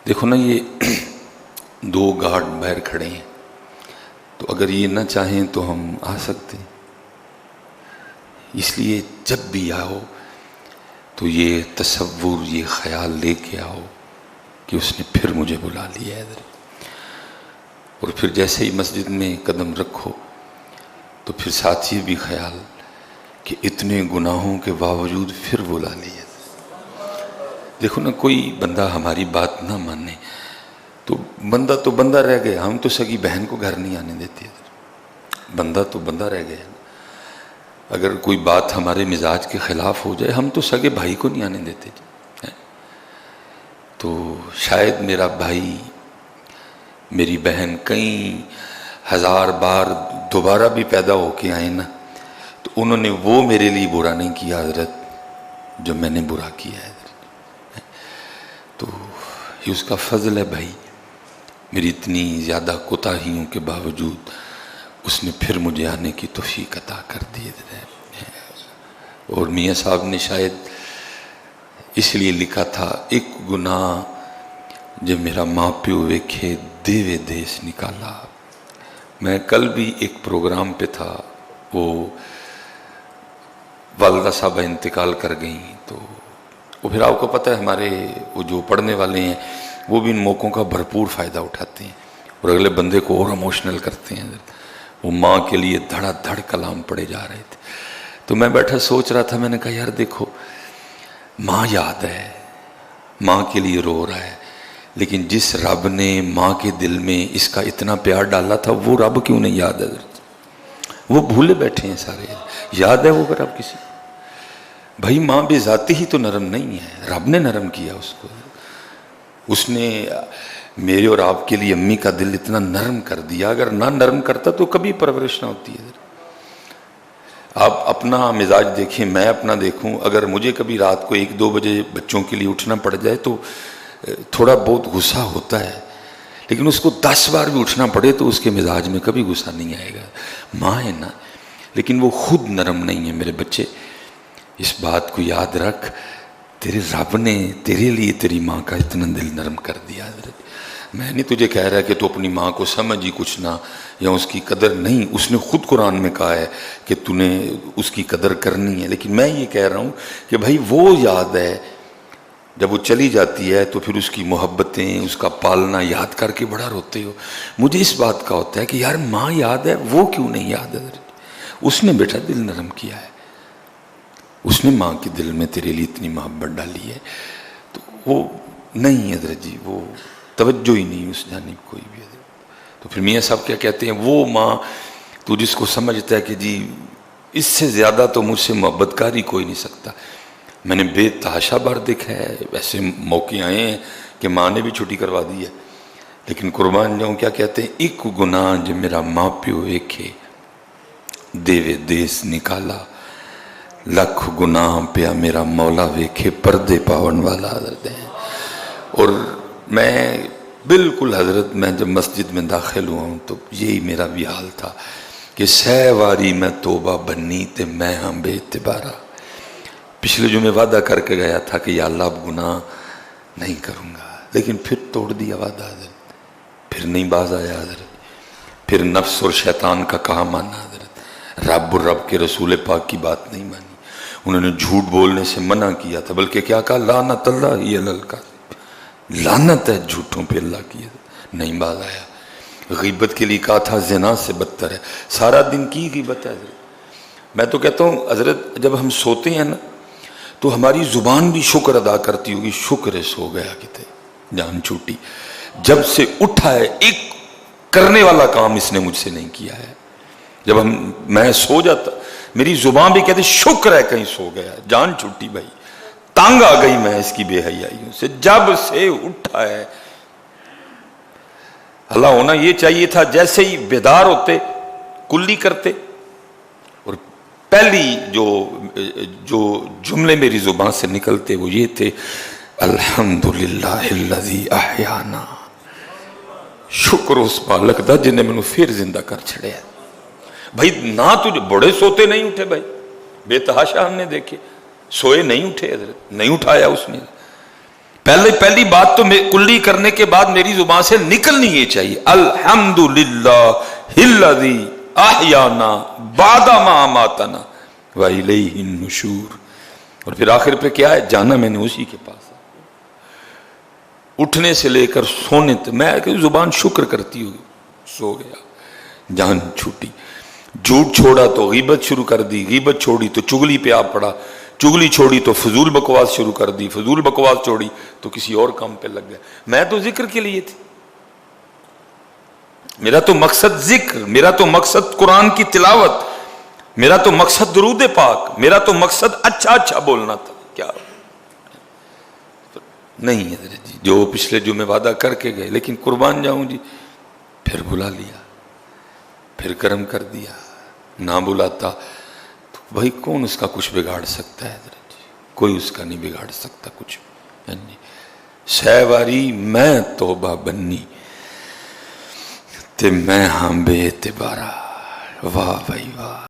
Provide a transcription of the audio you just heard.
دیکھو نا، یہ دو گارڈ باہر کھڑے ہیں، تو اگر یہ نہ چاہیں تو ہم آ سکتے ہیں۔ اس لیے جب بھی آؤ تو یہ تصور، یہ خیال لے کے آؤ کہ اس نے پھر مجھے بلا لیا ہے ادھر۔ اور پھر جیسے ہی مسجد میں قدم رکھو تو پھر ساتھ یہ بھی خیال کہ اتنے گناہوں کے باوجود پھر بلا لیا۔ دیکھو نا، کوئی بندہ ہماری بات نہ مانے تو بندہ رہ گیا۔ ہم تو سگی بہن کو گھر نہیں آنے دیتے، بندہ تو بندہ رہ گیا۔ اگر کوئی بات ہمارے مزاج کے خلاف ہو جائے، ہم تو سگے بھائی کو نہیں آنے دیتے۔ تو شاید میرا بھائی، میری بہن کئی ہزار بار دوبارہ بھی پیدا ہو کے آئے نا، تو انہوں نے وہ میرے لیے برا نہیں کیا حضرت جو میں نے برا کیا ہے حضرت۔ تو یہ اس کا فضل ہے بھائی، میری اتنی زیادہ کوتاہیوں کے باوجود اس نے پھر مجھے آنے کی توفیق عطا کر دی۔ اور میاں صاحب نے شاید اس لیے لکھا تھا، ایک گناہ جب میرا ماں پیو ویکھے دیوے دیس نکالا۔ میں کل بھی ایک پروگرام پہ تھا، وہ والدہ صاحبہ انتقال کر گئیں، تو وہ پھر آپ کو پتہ ہے ہمارے وہ جو پڑھنے والے ہیں وہ بھی ان موقعوں کا بھرپور فائدہ اٹھاتے ہیں اور اگلے بندے کو اور ایموشنل کرتے ہیں۔ وہ ماں کے لیے دھڑا دھڑ کلام پڑے جا رہے تھے، تو میں بیٹھا سوچ رہا تھا، میں نے کہا یار دیکھو، ماں یاد ہے، ماں کے لیے رو رہا ہے، لیکن جس رب نے ماں کے دل میں اس کا اتنا پیار ڈالا تھا، وہ رب کیوں نہیں یاد ہے؟ وہ بھولے بیٹھے ہیں سارے۔ یاد ہے وہ رب کسی؟ بھائی ماں بے ذاتی ہی تو نرم نہیں ہے، رب نے نرم کیا اس کو۔ اس نے میرے اور آپ کے لیے امی کا دل اتنا نرم کر دیا، اگر نہ نرم کرتا تو کبھی پرورش نہ ہوتی ہے۔ آپ اپنا مزاج دیکھیں، میں اپنا دیکھوں، اگر مجھے کبھی رات کو 1-2 بجے بچوں کے لیے اٹھنا پڑ جائے تو تھوڑا بہت غصہ ہوتا ہے، لیکن اس کو 10 بار بھی اٹھنا پڑے تو اس کے مزاج میں کبھی غصہ نہیں آئے گا۔ ماں ہے نا، لیکن وہ خود نرم نہیں ہے۔ میرے بچے، اس بات کو یاد رکھ، تیرے رب نے تیرے لیے تیری ماں کا اتنا دل نرم کر دیا۔ میں نہیں تجھے کہہ رہا کہ تو اپنی ماں کو سمجھ ہی کچھ نہ، یا اس کی قدر نہیں، اس نے خود قرآن میں کہا ہے کہ تو نے اس کی قدر کرنی ہے، لیکن میں یہ کہہ رہا ہوں کہ بھائی وہ یاد ہے، جب وہ چلی جاتی ہے تو پھر اس کی محبتیں، اس کا پالنا یاد کر کے بڑا روتے ہو۔ مجھے اس بات کا ہوتا ہے کہ یار ماں یاد ہے، وہ کیوں نہیں یاد ہے؟ اس نے بیٹا دل نرم کیا ہے، اس نے ماں کے دل میں تیرے لیے اتنی محبت ڈالی ہے، تو وہ نہیں حضرت جی، وہ توجہ ہی نہیں اس جانب کوئی بھی۔ تو پھر میاں صاحب کیا کہتے ہیں، وہ ماں تو جس کو سمجھتا ہے کہ جی اس سے زیادہ تو مجھ سے محبت کاری کوئی نہیں سکتا۔ میں نے بے تحاشا بار دیکھا ہے، ایسے موقع آئے ہیں کہ ماں نے بھی چھٹی کروا دی ہے، لیکن قربان جاؤں کیا کہتے ہیں، ایک گناہ جو میرا ماں پیو ویکھے دیوے دیس نکالا، لکھ گناہ پیا میرا مولا ویکھے پردے پاون والا حضرت ہے۔ اور میں بالکل حضرت، میں جب مسجد میں داخل ہوا ہوں تو یہی میرا بھی حال تھا کہ سہ واری میں توبہ بنی تے میں ہاں بے اعتبارہ۔ پچھلے جو میں وعدہ کر کے گیا تھا کہ یا اللہ اب گناہ نہیں کروں گا، لیکن پھر توڑ دیا وعدہ حضرت، پھر نہیں باز آیا حضرت، پھر نفس اور شیطان کا کہا مانا حضرت، رب اور رب کے رسول پاک کی بات نہیں مانی۔ انہوں نے جھوٹ بولنے سے منع کیا تھا، بلکہ کیا کہا، لعنت اللہ ہی علی الکاذب، لعنت ہے جھوٹوں پہ اللہ کی، نہیں باز آیا۔ غیبت کے لیے کہا تھا زنا سے بدتر ہے، سارا دن کی غیبت ہے حضرت۔ میں تو کہتا ہوں حضرت، جب ہم سوتے ہیں نا تو ہماری زبان بھی شکر ادا کرتی ہوگی، شکر ہے سو گیا کتے، جان چھوٹی، جب سے اٹھا ہے ایک کرنے والا کام اس نے مجھ سے نہیں کیا ہے۔ جب میں سو جاتا، میری زبان بھی کہتی شکر ہے کہیں سو گیا، جان چھوٹی بھائی، تانگ آ گئی میں اس کی بے حیائیوں سے، جب سے اٹھا ہے۔ اللہ ہونا یہ چاہیے تھا جیسے ہی بیدار ہوتے کلی کرتے، اور پہلی جو جملے میری زبان سے نکلتے وہ یہ تھے، الحمدللہ الذی احیانا، شکر اس مالک دا جنہیں میں نے پھر زندہ کر چھڑیا۔ بھائی نہ تجھے بڑے سوتے نہیں اٹھے، بھائی بے تحاشا ہم نے دیکھے، سوئے نہیں اٹھے حضرت، نہیں اٹھایا اس نے، پہلی بات تو کلی کرنے کے بعد میری زبان سے نکلنی یہ چاہیے، الحمدللہ الذی احیانا بعد ما اماتنا والیہ النشور. اور پھر آخر پہ کیا ہے؟ جانا میں نے اسی کے پاس، اٹھنے سے لے کر سونے تک میں زبان شکر کرتی ہوئی، سو گیا جان چھوٹی. جھوٹ چھوڑا تو غیبت شروع کر دی، غیبت چھوڑی تو چگلی پہ آ پڑا، چگلی چھوڑی تو فضول بکواس شروع کر دی، فضول بکواس چھوڑی تو کسی اور کام پہ لگ گیا. میں تو ذکر کے لیے تھی، میرا تو مقصد ذکر، میرا تو مقصد قرآن کی تلاوت، میرا تو مقصد درود پاک، میرا تو مقصد اچھا بولنا تھا. کیا نہیں حضرت جی، جو پچھلے جمعے وعدہ کر کے گئے، لیکن قربان جاؤں جی پھر بلا لیا، پھر کرم کر دیا. نہ بلاتا تو بھائی کون اس کا کچھ بگاڑ سکتا ہے حضرت جی؟ کوئی اس کا نہیں بگاڑ سکتا کچھ. سہ واری میں توبہ بنی تے میں ہاں بے اعتبارا. واہ بھائی واہ.